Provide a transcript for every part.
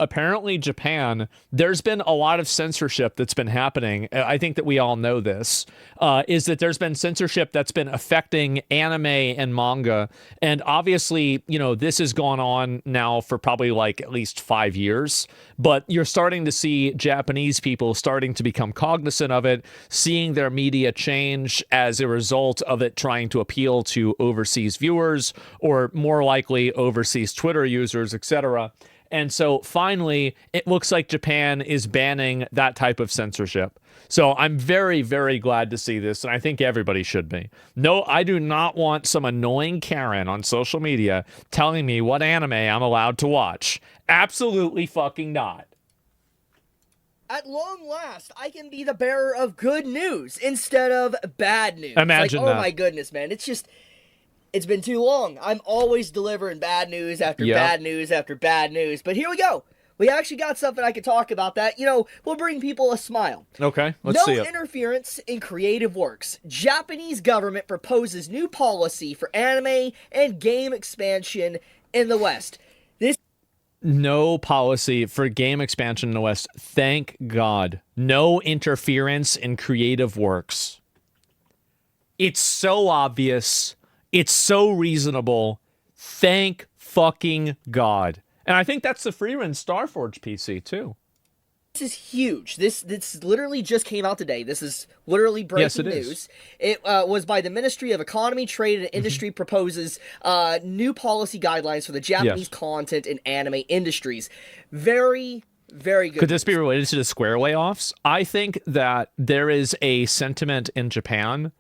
Apparently Japan, there's been a lot of censorship that's been happening. I think that we all know this, is that there's been censorship that's been affecting anime and manga. And obviously, this has gone on now for probably like at least 5 years, but you're starting to see Japanese people starting to become cognizant of it, seeing their media change as a result of it trying to appeal to overseas viewers, or more likely overseas Twitter users, etc. And so finally, it looks like Japan is banning that type of censorship. So I'm very, very glad to see this, and I think everybody should be. No, I do not want some annoying Karen on social media telling me what anime I'm allowed to watch. Absolutely fucking not. At long last, I can be the bearer of good news instead of bad news. Imagine that. Oh my goodness, man. It's been too long. I'm always delivering bad news after bad news after bad news. But here we go. We actually got something I could talk about that, will bring people a smile. Okay, let's see it. No interference in creative works. Japanese government proposes new policy for anime and game expansion in the West. No policy for game expansion in the West. Thank God. No interference in creative works. It's so obvious. It's so reasonable. Thank fucking God. And I think that's the Freeman Starforge PC too. This is huge. This literally just came out today. This is literally breaking news. It was by the Ministry of Economy, Trade, and Industry proposes new policy guidelines for the Japanese content and anime industries. Very, very good. Could this be related to the Square layoffs? I think that there is a sentiment in Japan.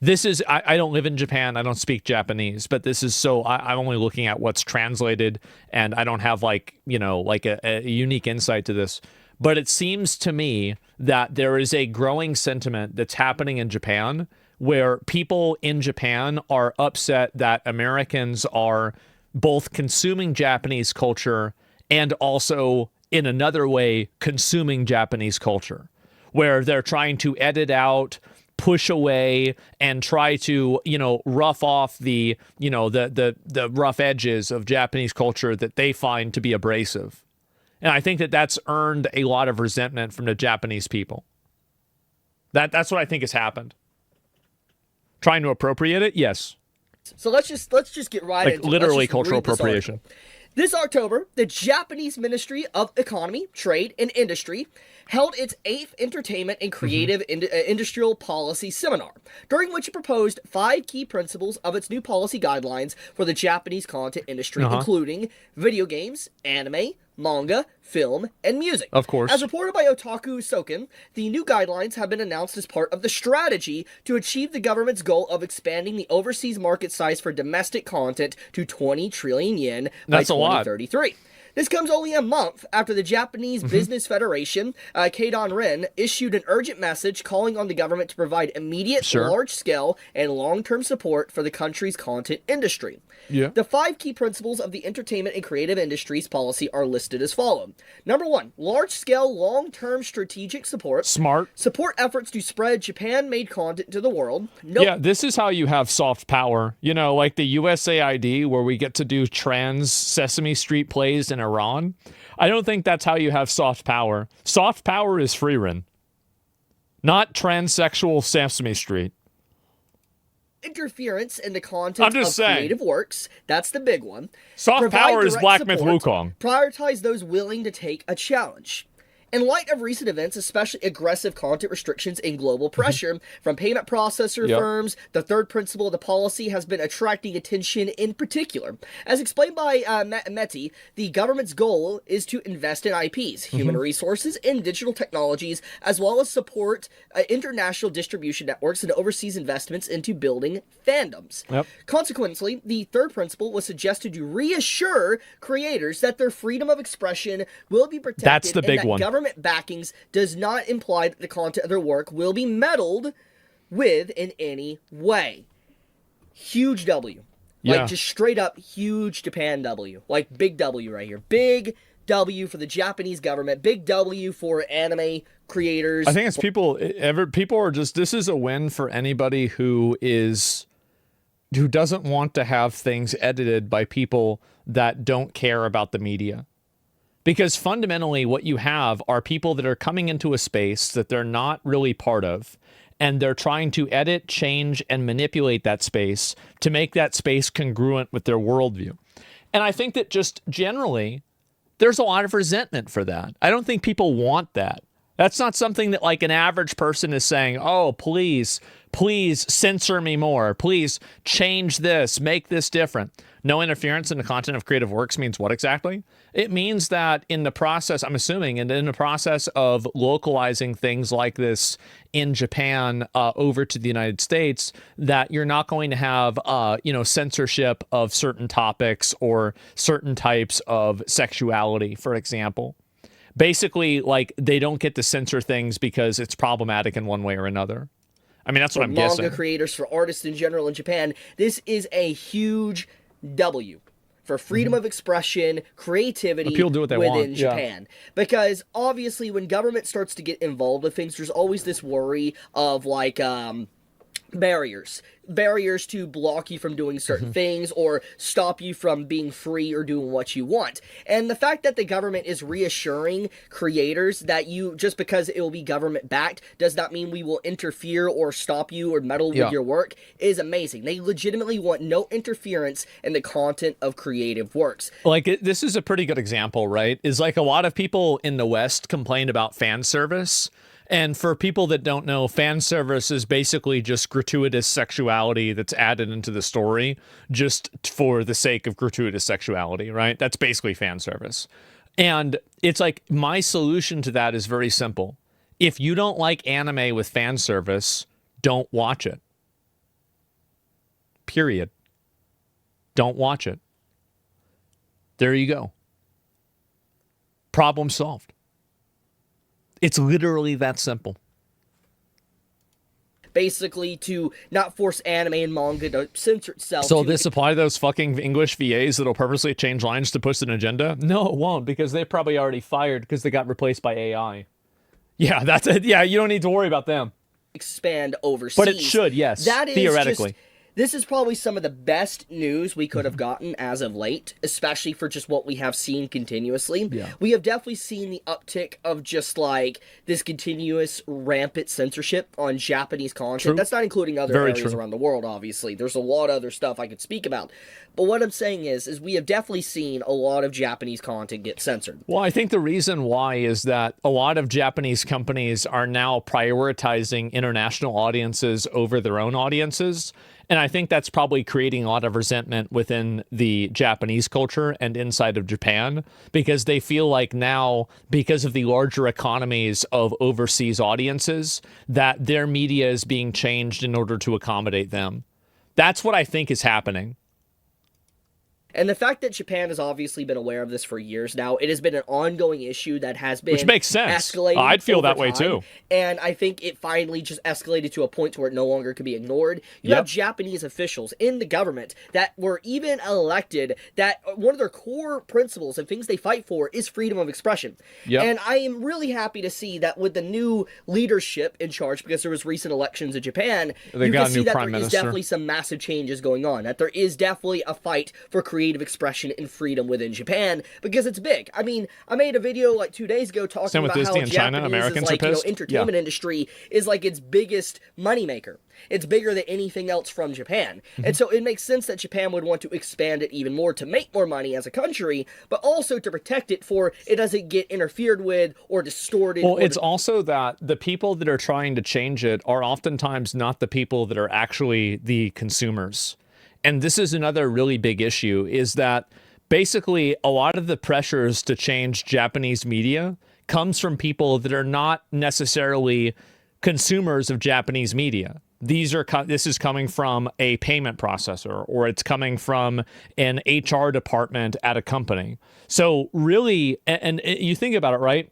This is, I don't live in Japan, I don't speak Japanese, but this is I'm only looking at what's translated, and I don't have a unique insight to this. But it seems to me that there is a growing sentiment that's happening in Japan where people in Japan are upset that Americans are both consuming Japanese culture and also, in another way, consuming Japanese culture, where they're trying to edit out, push away, and try to, rough off the rough edges of Japanese culture that they find to be abrasive. And I think that that's earned a lot of resentment from the Japanese people. That's what I think has happened. Trying to appropriate it? Yes. So let's just get right into it. Literally cultural appropriation. This October, the Japanese Ministry of Economy, Trade, and Industry held its 8th Entertainment and Creative Industrial Policy Seminar, during which it proposed 5 key principles of its new policy guidelines for the Japanese content industry, including video games, anime, manga, film, and music. Of course. As reported by Otaku Soken, the new guidelines have been announced as part of the strategy to achieve the government's goal of expanding the overseas market size for domestic content to 20 trillion yen by 2033. This comes only a month after the Japanese Business Federation, CatDany, issued an urgent message calling on the government to provide immediate, large-scale, and long-term support for the country's content industry. The 5 key principles of the entertainment and creative industries policy are listed as follows. Number 1, large-scale, long-term strategic support. Smart. Support efforts to spread Japan-made content to the world. Yeah, this is how you have soft power. Like the USAID, where we get to do trans Sesame Street plays in Iran. I don't think that's how you have soft power. Soft power is Freeran, not transsexual Sesame Street. Interference in the content of creative works. That's the big one. Soft power is Black Myth Wukong. Prioritize those willing to take a challenge. In light of recent events, especially aggressive content restrictions and global pressure from payment processor firms, the third principle of the policy has been attracting attention in particular. As explained by Meti, the government's goal is to invest in IPs, human resources, and digital technologies, as well as support international distribution networks and overseas investments into building fandoms. Consequently, the third principle was suggested to reassure creators that their freedom of expression will be protected. That's the big one. Government backings does not imply that the content of their work will be meddled with in any way. Huge W. Just straight up huge Japan W. Big W right here. Big W for the Japanese government. Big W for anime creators. I think it's people are just, this is a win for anybody who doesn't want to have things edited by people that don't care about the media. Because fundamentally what you have are people that are coming into a space that they're not really part of, and they're trying to edit, change, and manipulate that space to make that space congruent with their worldview. And I think that just generally, there's a lot of resentment for that. I don't think people want that. That's not something that like an average person is saying, oh, please censor me more. Please change this, make this different. No interference in the content of creative works means what exactly? It means that in the process, I'm assuming, and in the process of localizing things like this in Japan over to the United States, that you're not going to have, censorship of certain topics or certain types of sexuality, for example. Basically, like, they don't get to censor things because it's problematic in one way or another. I mean, that's what I'm guessing. Manga creators, for artists in general in Japan, this is a huge W for freedom of expression, creativity people do what they within want. Japan. Yeah. Because obviously when government starts to get involved with things, there's always this worry of like barriers to block you from doing certain things or stop you from being free or doing what you want. And the fact that the government is reassuring creators that you, just because it will be government backed, does not mean we will interfere or stop you or meddle with your work is amazing. They legitimately want no interference in the content of creative works. Like, this is a pretty good example, right? Is like a lot of people in the West complained about fan service. And for people that don't know, fan service is basically just gratuitous sexuality that's added into the story just for the sake of gratuitous sexuality, right? That's basically fan service. And it's like, my solution to that is very simple. If you don't like anime with fan service, don't watch it. Period. Don't watch it. There you go. Problem solved. It's literally that simple. Basically, to not force anime and manga to censor itself. So this apply to those fucking English VAs that'll purposely change lines to push an agenda? No, it won't, because they're probably already fired because they got replaced by AI. Yeah, that's it. Yeah, you don't need to worry about them. Expand overseas. But it should, yes, that is theoretically. This is probably some of the best news we could have gotten as of late, especially for just what we have seen continuously. Yeah. We have definitely seen the uptick of just like this continuous rampant censorship on Japanese content. True. That's not including other Very areas true. around the world, obviously. There's a lot of other stuff I could speak about. But what I'm saying is we have definitely seen a lot of Japanese content get censored. Well, I think the reason why is that a lot of Japanese companies are now prioritizing international audiences over their own audiences. And I think that's probably creating a lot of resentment within the Japanese culture and inside of Japan, because they feel like now, because of the larger economies of overseas audiences, that their media is being changed in order to accommodate them. That's what I think is happening. And the fact that Japan has obviously been aware of this for years now, it has been an ongoing issue that has been Which makes sense. Escalating. I'd feel over that way time. too. And I think it finally just escalated to a point where it no longer could be ignored. You have Japanese officials in the government that were even elected, that one of their core principles and things they fight for is freedom of expression. And I am really happy to see that with the new leadership in charge, because there was recent elections in Japan, you can see that there is definitely some massive changes going on, that there is definitely a fight for creative expression and freedom within Japan, because it's big. I mean, I made a video like 2 days ago talking about Disney how and Japanese China, Americans is like, are pissed. entertainment industry is like its biggest moneymaker. It's bigger than anything else from Japan. And so it makes sense that Japan would want to expand it even more to make more money as a country, but also to protect it for it doesn't get interfered with or distorted. Well, it's also that the people that are trying to change it are oftentimes not the people that are actually the consumers. And this is another really big issue, is that basically a lot of the pressures to change Japanese media comes from people that are not necessarily consumers of Japanese media. This is coming from a payment processor, or it's coming from an HR department at a company. So really, and you think about it, right?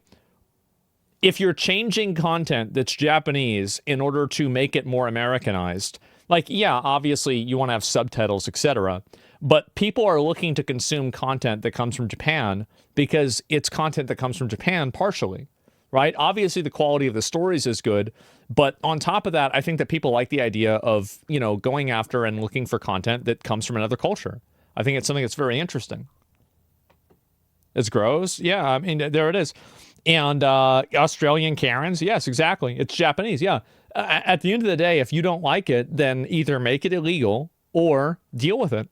If you're changing content that's Japanese in order to make it more Americanized, like, yeah, obviously you want to have subtitles, etc. But people are looking to consume content that comes from Japan because it's content that comes from Japan partially, right? Obviously the quality of the stories is good, but on top of that, I think that people like the idea of, going after and looking for content that comes from another culture. I think it's something that's very interesting. It's gross. Yeah, I mean, there it is. And Australian Karens, yes, exactly. It's Japanese. Yeah. At the end of the day, if you don't like it, then either make it illegal or deal with it.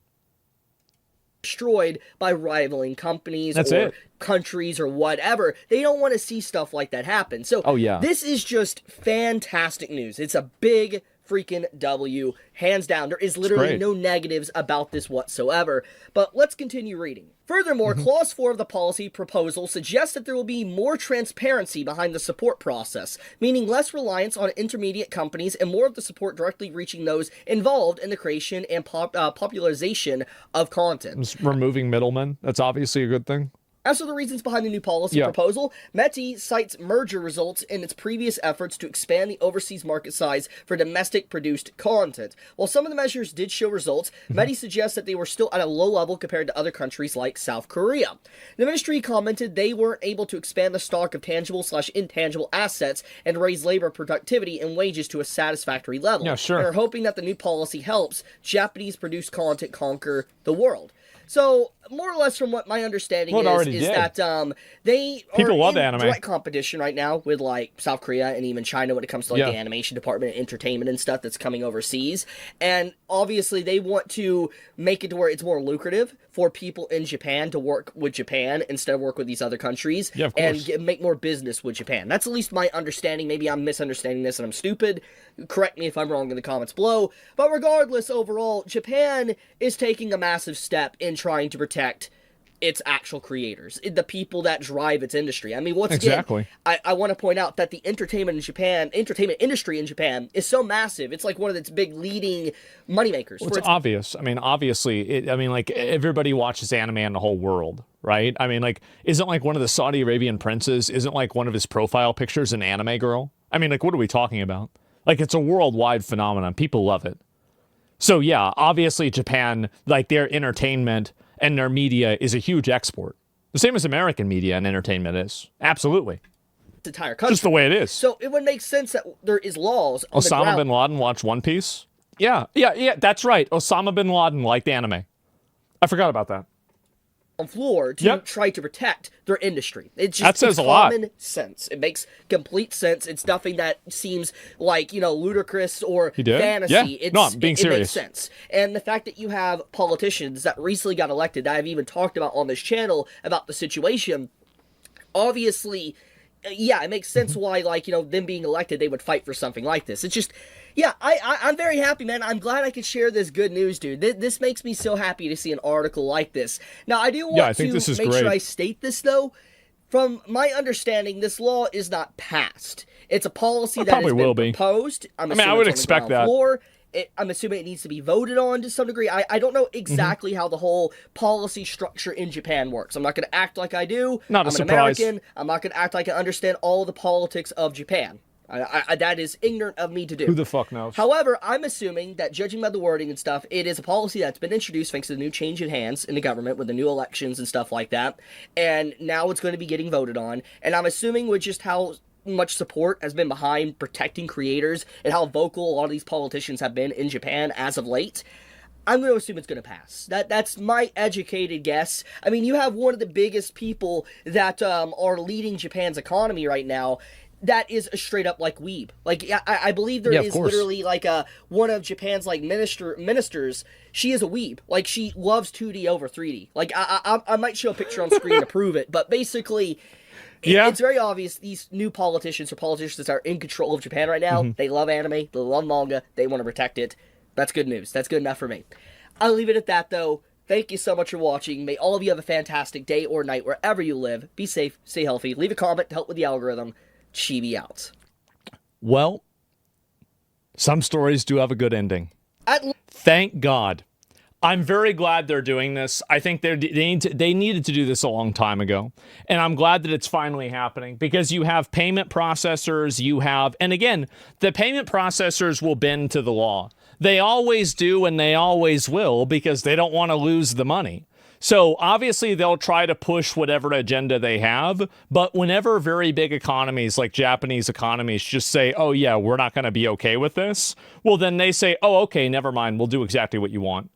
Destroyed by rivaling companies That's or it. countries or whatever. They don't want to see stuff like that happen. So Oh, yeah. this is just fantastic news. It's a big freaking W, hands down. There is literally great. no negatives about this whatsoever. But let's continue reading. Furthermore, Clause 4 of the policy proposal suggests that there will be more transparency behind the support process, meaning less reliance on intermediate companies and more of the support directly reaching those involved in the creation and popularization of content. Just removing middlemen. That's obviously a good thing. As for the reasons behind the new policy proposal, Meti cites merger results in its previous efforts to expand the overseas market size for domestic-produced content. While some of the measures did show results, Meti suggests that they were still at a low level compared to other countries like South Korea. The ministry commented they weren't able to expand the stock of tangible/intangible assets and raise labor productivity and wages to a satisfactory level. Yeah, sure. And are hoping that the new policy helps Japanese-produced content conquer the world. So, more or less from what my understanding is that they People are love in anime. direct competition right now with, like, South Korea and even China when it comes to, like, the animation department and entertainment and stuff that's coming overseas. And, obviously, they want to make it to where it's more lucrative for people in Japan to work with Japan instead of work with these other countries. Yeah, of course. And make more business with Japan. That's at least my understanding. Maybe I'm misunderstanding this and I'm stupid. Correct me if I'm wrong in the comments below. But regardless, overall, Japan is taking a massive step in trying to protect its actual creators, the people that drive its industry. I mean, once Exactly. again, I want to point out that the entertainment industry in Japan is so massive. It's like one of its big leading moneymakers. Well, it's obvious. I mean, obviously, like everybody watches anime in the whole world, right? I mean, like, isn't like one of the Saudi Arabian princes, isn't like one of his profile pictures an anime girl? I mean, like, what are we talking about? Like, it's a worldwide phenomenon. People love it. So, yeah, obviously Japan, like their entertainment and their media is a huge export. The same as American media and entertainment is. Absolutely. The entire country. Just the way it is. So it would make sense that there is laws on Osama the ground. bin Laden watched One Piece? Yeah, that's right. Osama bin Laden liked anime. I forgot about that. On floor to try to protect their industry. It's just That says a lot. Common sense. It makes complete sense. It's nothing that seems like, ludicrous or fantasy. Yeah. No, I'm being serious. It makes sense. And the fact that you have politicians that recently got elected that I've even talked about on this channel about the situation, obviously, it makes sense why, them being elected, they would fight for something like this. It's just, I'm very happy, man. I'm glad I could share this good news, dude. This makes me so happy to see an article like this. Now, I do want to make sure I state this, though. From my understanding, this law is not passed. It's a policy that has been proposed. I would expect that. I'm assuming it needs to be voted on to some degree. I don't know exactly how the whole policy structure in Japan works. I'm not going to act like I do. Not a surprise. I'm an American. I'm not going to act like I understand all the politics of Japan. That is ignorant of me to do. Who the fuck knows? However, I'm assuming that judging by the wording and stuff, it is a policy that's been introduced thanks to the new change in hands in the government with the new elections and stuff like that. And now it's going to be getting voted on. And I'm assuming with just how much support has been behind protecting creators and how vocal a lot of these politicians have been in Japan as of late, I'm going to assume it's going to pass. That's my educated guess. I mean, you have one of the biggest people that are leading Japan's economy right now that is a straight up like weeb. Like, I believe there is literally like one of Japan's like ministers. She is a weeb. Like, she loves 2D over 3D. Like, I might show a picture on screen to prove it, but basically, it's very obvious these new politicians or politicians that are in control of Japan right now, they love anime, they love manga, they want to protect it. That's good news. That's good enough for me. I'll leave it at that, though. Thank you so much for watching. May all of you have a fantastic day or night wherever you live. Be safe, stay healthy, leave a comment to help with the algorithm. Chibi out. Well, some stories do have a good ending. Thank God. I'm very glad they're doing this. I think they needed to do this a long time ago. And I'm glad that it's finally happening because you have payment processors, and again, the payment processors will bend to the law. They always do and they always will because they don't want to lose the money. So obviously they'll try to push whatever agenda they have, but whenever very big economies like Japanese economies just say, oh yeah, we're not going to be okay with this, well then they say, oh okay, never mind, we'll do exactly what you want.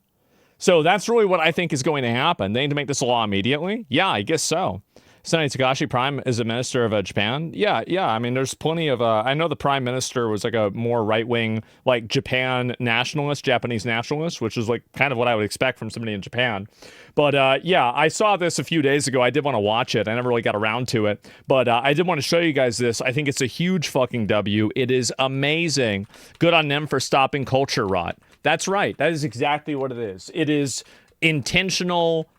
So that's really what I think is going to happen. They need to make this a law immediately. Yeah, I guess so. Senator Takashi Prime is a minister of Japan. Yeah. I mean, there's plenty of. I know the prime minister was like a more right wing, like Japanese nationalist, which is like kind of what I would expect from somebody in Japan. But yeah, I saw this a few days ago. I did want to watch it. I never really got around to it, but I did want to show you guys this. I think it's a huge fucking W. It is amazing. Good on them for stopping culture rot. That's right. That is exactly what it is. It is intentional,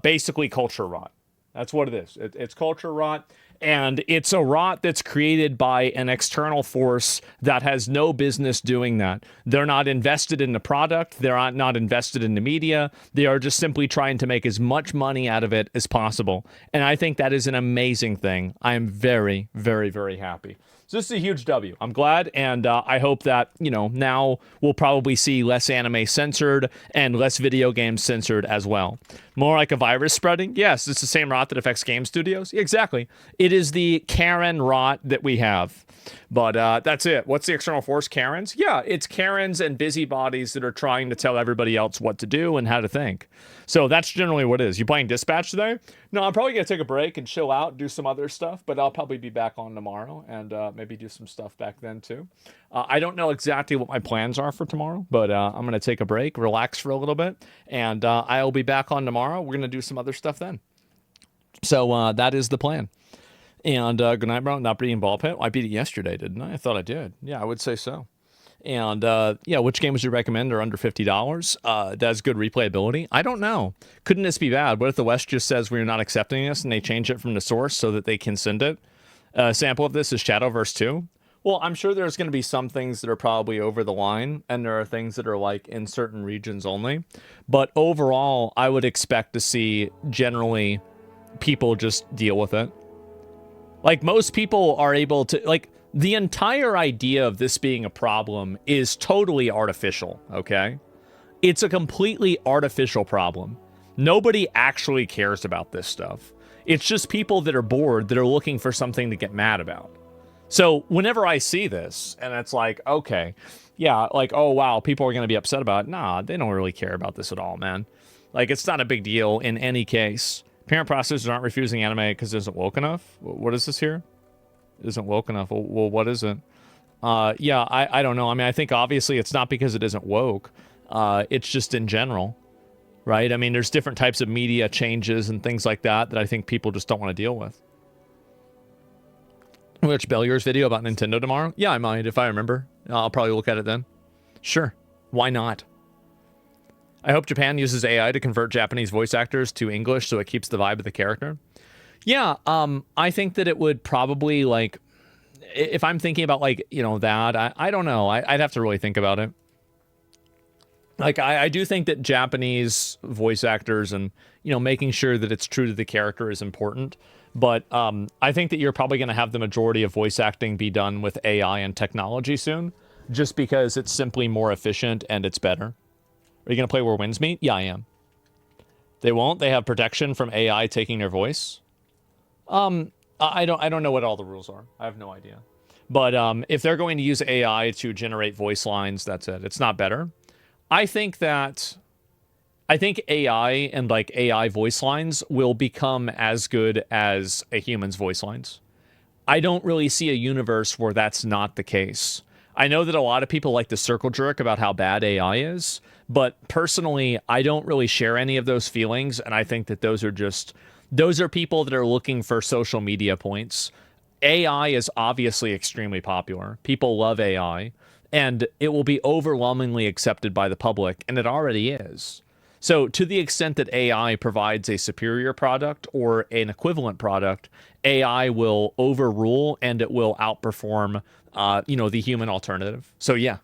basically culture rot. That's what it is. It's culture rot, and it's a rot that's created by an external force that has no business doing that. They're not invested in the product. They're not invested in the media. They are just simply trying to make as much money out of it as possible. And I think that is an amazing thing. I am very, very, very happy. So this is a huge W. I'm glad, and I hope that, now we'll probably see less anime censored and less video games censored as well. More like a virus spreading? Yes, it's the same rot that affects game studios. Exactly. It is the Karen rot that we have. But that's it. What's the external force? Karens? Yeah, it's Karens and busybodies that are trying to tell everybody else what to do and how to think. So that's generally what it is. You playing Dispatch today? No, I'm probably going to take a break and chill out, do some other stuff, but I'll probably be back on tomorrow and maybe do some stuff back then too. I don't know exactly what my plans are for tomorrow, but I'm going to take a break, relax for a little bit, and I'll be back on tomorrow. We're going to do some other stuff then. So that is the plan. And good night, bro. Not beating ball pit. I beat it yesterday, didn't I? I thought I did. Yeah, I would say so. And yeah, which game would you recommend are under $50? That's good replayability. I don't know. Couldn't this be bad? What if the West just says we're not accepting this and they change it from the source so that they can send it? A sample of this is Shadowverse 2. Well, I'm sure there's going to be some things that are probably over the line, and there are things that are like in certain regions only. But overall, I would expect to see generally people just deal with it. Like most people are able to, like, the entire idea of this being a problem is totally artificial, okay? It's a completely artificial problem. Nobody actually cares about this stuff. It's just people that are bored that are looking for something to get mad about. So whenever I see this, and it's like, okay, yeah, like, oh, wow, people are going to be upset about it. Nah, they don't really care about this at all, man. Like, it's not a big deal in any case. Parent processors aren't refusing anime because it isn't woke enough. What is this here? It isn't woke enough. Well, what is it? Yeah, I don't know. I mean, I think obviously it's not because it isn't woke. It's just in general, right? I mean, there's different types of media changes and things like that I think people just don't want to deal with. Watch Bellier's video about Nintendo tomorrow? Yeah, I might, if I remember. I'll probably look at it then. Sure. Why not? I hope Japan uses AI to convert Japanese voice actors to English so it keeps the vibe of the character. Yeah, I think that it would probably, like, if I'm thinking about, like, that, I don't know. I'd have to really think about it. Like, I do think that Japanese voice actors and, making sure that it's true to the character is important. But I think that you're probably going to have the majority of voice acting be done with AI and technology soon, just because it's simply more efficient and it's better. Are you going to play Where Winds Meet? Yeah, I am. They won't? They have protection from AI taking their voice? I don't know what all the rules are. I have no idea. But if they're going to use AI to generate voice lines, that's it. It's not better. I think AI and, like, AI voice lines will become as good as a human's voice lines. I don't really see a universe where that's not the case. I know that a lot of people like to circle jerk about how bad AI is, but personally, I don't really share any of those feelings, and I think that those are people that are looking for social media points. AI is obviously extremely popular. People love AI, and it will be overwhelmingly accepted by the public, and it already is. So to the extent that AI provides a superior product or an equivalent product, AI will overrule and it will outperform, the human alternative. So yeah,